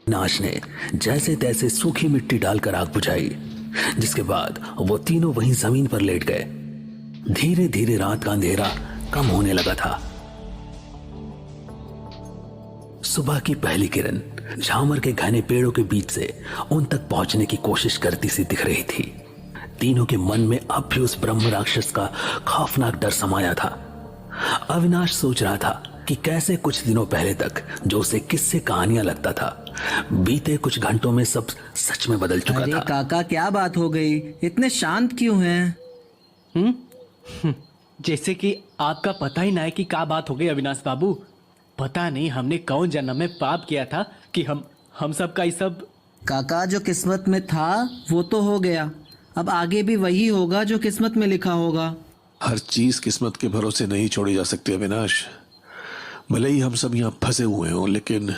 नाश ने जैसे तैसे सूखी मिट्टी डालकर आग बुझाई, जिसके बाद वो तीनों वहीं जमीन पर लेट गए। धीरे धीरे रात का अंधेरा कम होने लगा था। सुबह की पहली किरण झामर के घने पेड़ों के बीच से उन तक पहुंचने की कोशिश करती सी दिख रही थी। तीनों के मन में अब भी उस ब्रह्म राक्षस का खौफनाक डर समाया था। अविनाश सोच रहा था कि कैसे कुछ दिनों पहले तक जो उसे किस्से कहानियां लगता था, बीते कुछ घंटों में सब सच में बदल चुका अरे था। काका, क्या बात हो गई? इतने शांत क्यों हैं? जैसे कि आपका पता ही ना है कि क्या बात हो गई अविनाश बाबू। पता नहीं हमने कौन जन्म में पाप किया था कि हम सब का ये सब। काका, जो किस्मत में था वो तो हो गया, अब आगे भी वही होगा जो किस्मत में लिखा होगा। हर चीज किस्मत के भरोसे नहीं छोड़ी जा सकती अविनाश। भले ही हम सब यहाँ फंसे हुए हों, लेकिन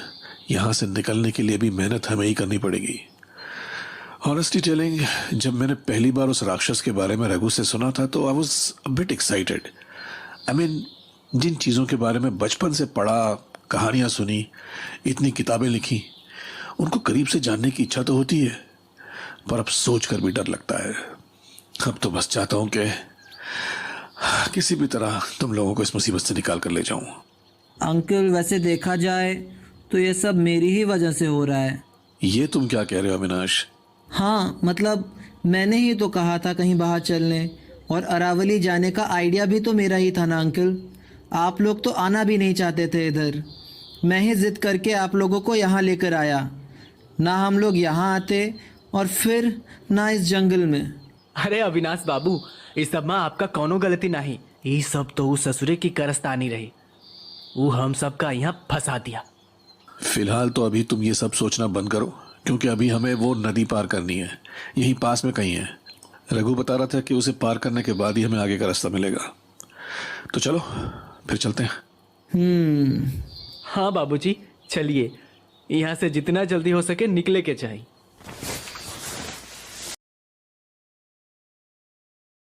यहाँ से निकलने के लिए भी मेहनत हमें ही करनी पड़ेगी। ऑनेस्टली टेलिंग, जब मैंने पहली बार उस राक्षस के बारे में रघु से सुना था तो I was a bit excited. I mean, जिन चीज़ों के बारे में बचपन से पढ़ा, कहानियाँ सुनी, इतनी किताबें लिखी, उनको करीब से जानने की इच्छा तो होती है, पर अब सोच कर भी डर लगता है। अब तो बस चाहता हूँ कि किसी भी तरह तुम लोगों को इस मुसीबत से निकाल कर ले जाऊं। अंकल, वैसे देखा जाए तो ये सब मेरी ही वजह से हो रहा है। ये तुम क्या कह रहे हो अविनाश? हाँ, मतलब मैंने ही तो कहा था कहीं बाहर चलने, और अरावली जाने का आइडिया भी तो मेरा ही था ना अंकल। आप लोग तो आना भी नहीं चाहते थे इधर। मैं ही जिद करके आप लोगों को यहाँ लेकर आया। ना हम लोग यहाँ आते और फिर ना इस जंगल में। अरे अविनाश बाबू, इस सब में आपका कौनो गलती नहीं। ये सब तो उस ससुरे की करस्तानी रही, वो हम सब का यहाँ फंसा दिया। फिलहाल तो अभी तुम ये सब सोचना बंद करो, क्योंकि अभी हमें वो नदी पार करनी है, यहीं पास में कहीं है। रघु बता रहा था कि उसे पार करने के बाद ही हमें आगे का रास्ता मिलेगा। तो चलो फिर चलते हैं। हाँ बाबूजी, चलिए, यहाँ से जितना जल्दी हो सके निकले के चाहिए।